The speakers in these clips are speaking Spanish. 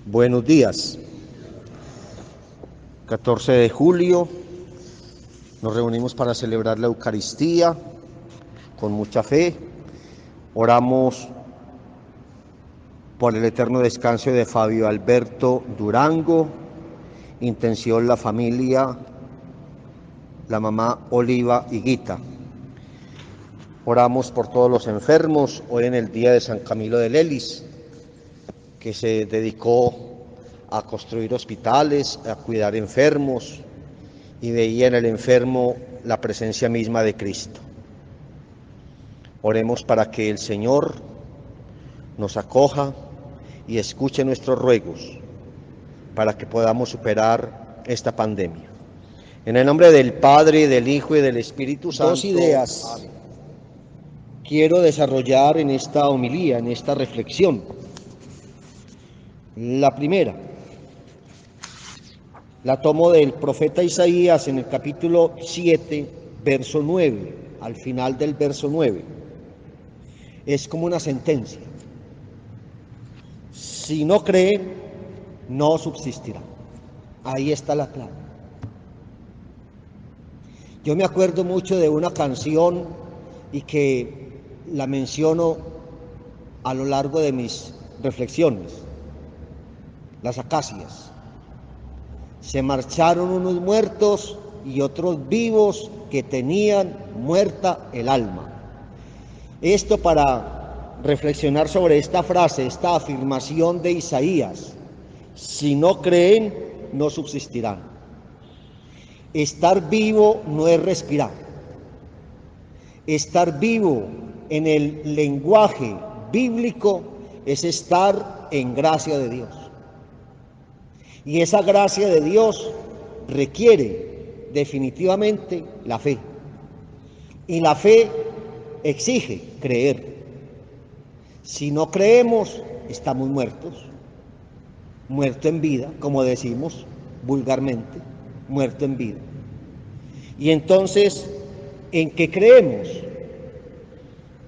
Buenos días. 14 de julio, nos reunimos para celebrar la Eucaristía con mucha fe. Oramos por el eterno descanso de Fabio Alberto Durango, intención la familia, la mamá Oliva Higuita. Oramos por todos los enfermos, hoy en el día de San Camilo de Lelis, que se dedicó a construir hospitales, a cuidar enfermos, y veía en el enfermo la presencia misma de Cristo. Oremos para que el Señor nos acoja y escuche nuestros ruegos, para que podamos superar esta pandemia. En el nombre del Padre, del Hijo y del Espíritu Santo. Dos ideas quiero desarrollar en esta homilía, en esta reflexión. La primera la tomo del profeta Isaías en el capítulo 7, verso 9, al final del verso 9. Es como una sentencia. Si no creen, no subsistirá. Ahí está la clave. Yo me acuerdo mucho de una canción y que la menciono a lo largo de mis reflexiones. Las acacias. Se marcharon unos muertos y otros vivos que tenían muerta el alma. Esto para reflexionar sobre esta frase, esta afirmación de Isaías. Si no creen, no subsistirán. Estar vivo no es respirar. Estar vivo en el lenguaje bíblico es estar en gracia de Dios. Y esa gracia de Dios requiere definitivamente la fe. Y la fe exige creer. Si no creemos, estamos muertos. Muerto en vida, como decimos vulgarmente, muerto en vida. Y entonces, ¿en qué creemos?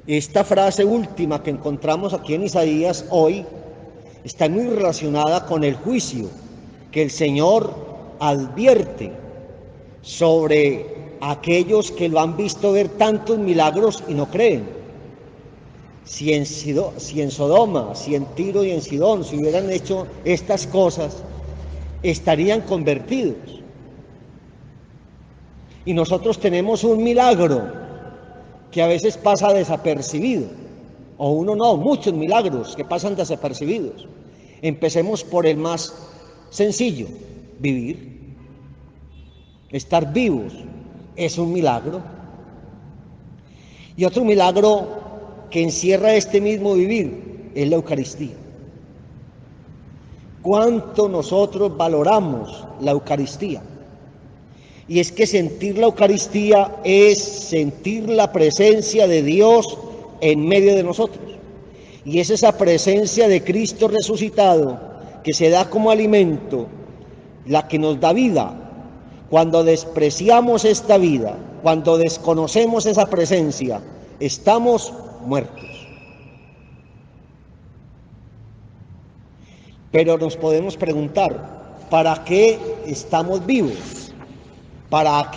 Esta frase última que encontramos aquí en Isaías hoy está muy relacionada con el juicio que el Señor advierte sobre aquellos que lo han visto ver tantos milagros y no creen. Si en Sodoma, si en Tiro y en Sidón se hubieran hecho estas cosas, estarían convertidos. Y nosotros tenemos un milagro que a veces pasa desapercibido, o uno no, muchos milagros que pasan desapercibidos. Empecemos por el más sencillo, vivir. Estar vivos es un milagro. Y otro milagro que encierra este mismo vivir es la Eucaristía. ¿Cuánto nosotros valoramos la Eucaristía? Y es que sentir la Eucaristía es sentir la presencia de Dios en medio de nosotros. Y es esa presencia de Cristo resucitado que se da como alimento, la que nos da vida. Cuando despreciamos esta vida, cuando desconocemos esa presencia, estamos muertos. Pero nos podemos preguntar, ¿para qué estamos vivos? Para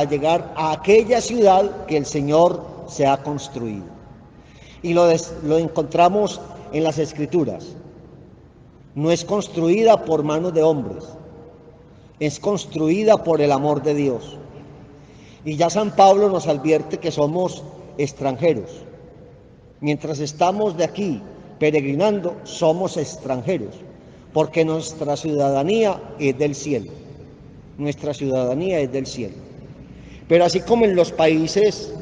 llegar a aquella ciudad que el Señor se ha construido. Y lo encontramos en las Escrituras. No es construida por manos de hombres, es construida por el amor de Dios. Y ya San Pablo nos advierte que somos extranjeros. Mientras estamos de aquí peregrinando, somos extranjeros, porque nuestra ciudadanía es del cielo. Nuestra ciudadanía es del cielo. Pero así como en los países,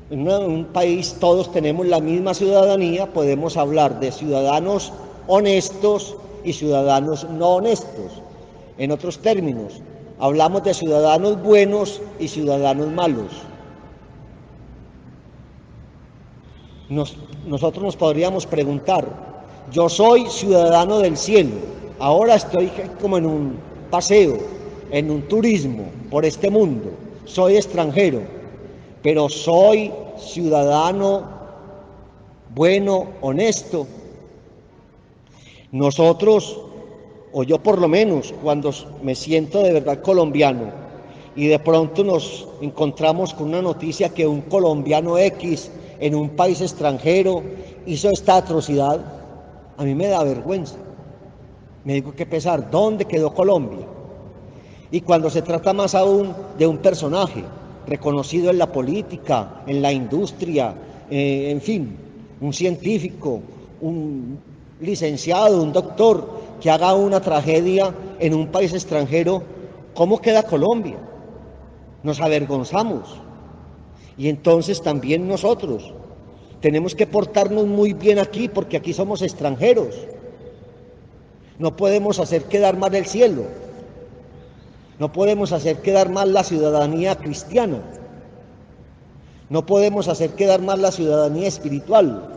en un país todos tenemos la misma ciudadanía, podemos hablar de ciudadanos honestos y ciudadanos no honestos. En otros términos, hablamos de ciudadanos buenos y ciudadanos malos. Nosotros nos podríamos preguntar, yo soy ciudadano del cielo, ahora estoy como en un paseo, en un turismo por este mundo, soy extranjero, pero soy ciudadano bueno, honesto. Nosotros, o yo por lo menos, cuando me siento de verdad colombiano y de pronto nos encontramos con una noticia que un colombiano X en un país extranjero hizo esta atrocidad, a mí me da vergüenza. Me digo, qué pesar, ¿dónde quedó Colombia? Y cuando se trata más aún de un personaje reconocido en la política, en la industria, en fin, un científico, un licenciado, un doctor, que haga una tragedia en un país extranjero, ¿cómo queda Colombia? Nos avergonzamos. Y entonces también nosotros tenemos que portarnos muy bien aquí, porque aquí somos extranjeros. No podemos hacer quedar mal el cielo. No podemos hacer quedar mal la ciudadanía cristiana. No podemos hacer quedar mal la ciudadanía espiritual.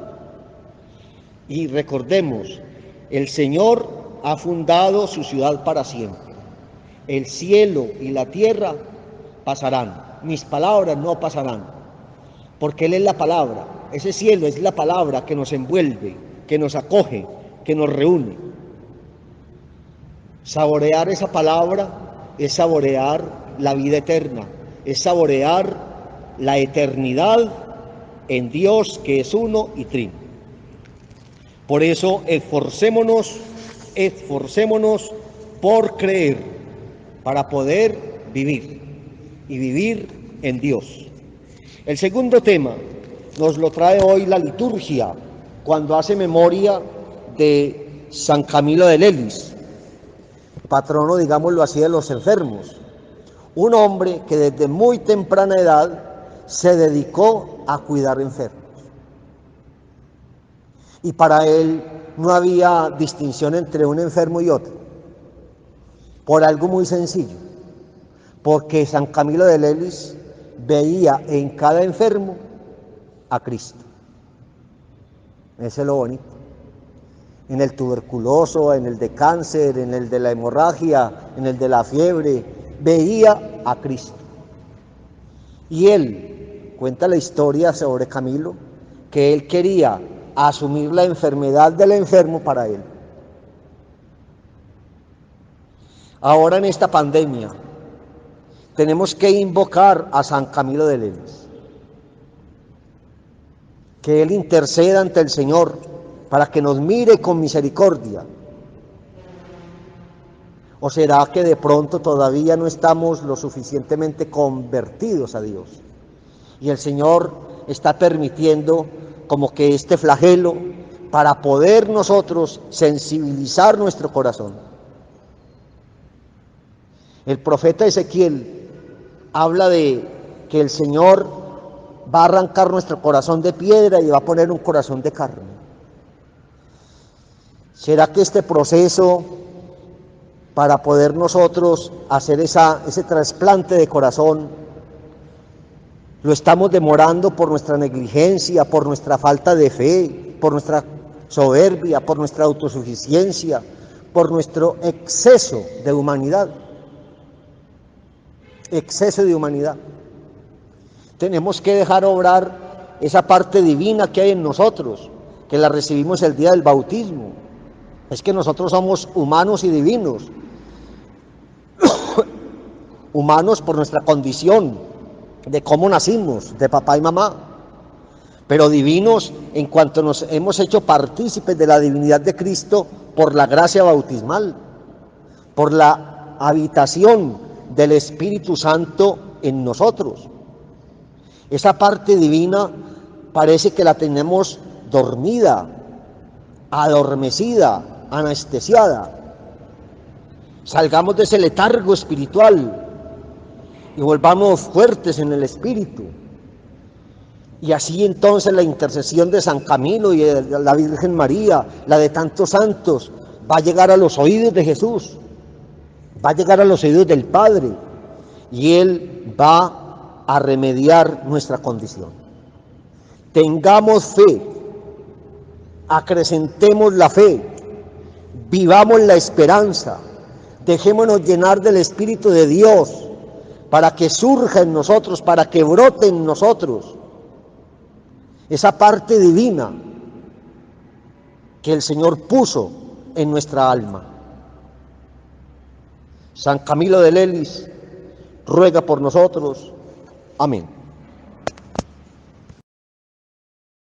Y recordemos, el Señor ha fundado su ciudad para siempre. El cielo y la tierra pasarán. Mis palabras no pasarán, porque Él es la palabra. Ese cielo es la palabra que nos envuelve, que nos acoge, que nos reúne. Saborear esa palabra es saborear la vida eterna, es saborear la eternidad en Dios, que es uno y trino. Por eso esforcémonos por creer, para poder vivir y vivir en Dios. El segundo tema nos lo trae hoy la liturgia, cuando hace memoria de San Camilo de Lelis, patrono, digámoslo así, de los enfermos. Un hombre que desde muy temprana edad se dedicó a cuidar enfermos. Y para él no había distinción entre un enfermo y otro, por algo muy sencillo, porque San Camilo de Lelis veía en cada enfermo a Cristo. Eso es lo bonito. En el tuberculoso, en el de cáncer, en el de la hemorragia, en el de la fiebre, veía a Cristo. Y él cuenta la historia sobre Camilo, que él quería asumir la enfermedad del enfermo para él. Ahora en esta pandemia tenemos que invocar a San Camilo de Lelis, que él interceda ante el Señor para que nos mire con misericordia. ¿O será que de pronto todavía no estamos lo suficientemente convertidos a Dios? Y el Señor está permitiendo como que este flagelo para poder nosotros sensibilizar nuestro corazón. El profeta Ezequiel habla de que el Señor va a arrancar nuestro corazón de piedra y va a poner un corazón de carne. ¿Será que este proceso para poder nosotros hacer ese trasplante de corazón lo estamos demorando por nuestra negligencia, por nuestra falta de fe, por nuestra soberbia, por nuestra autosuficiencia, por nuestro exceso de humanidad? Exceso de humanidad. Tenemos que dejar obrar esa parte divina que hay en nosotros, que la recibimos el día del bautismo. Es que nosotros somos humanos y divinos. Humanos por nuestra condición, de cómo nacimos, de papá y mamá, pero divinos en cuanto nos hemos hecho partícipes de la divinidad de Cristo por la gracia bautismal, por la habitación del Espíritu Santo en nosotros. Esa parte divina parece que la tenemos dormida, adormecida, anestesiada. Salgamos de ese letargo espiritual y volvamos fuertes en el espíritu. Y así entonces la intercesión de San Camilo y de la Virgen María, la de tantos santos, va a llegar a los oídos de Jesús, va a llegar a los oídos del Padre, y Él va a remediar nuestra condición. Tengamos fe, acrecentemos la fe, vivamos la esperanza, dejémonos llenar del Espíritu de Dios, para que surja en nosotros, para que brote en nosotros esa parte divina que el Señor puso en nuestra alma. San Camilo de Lelis ruega por nosotros. Amén.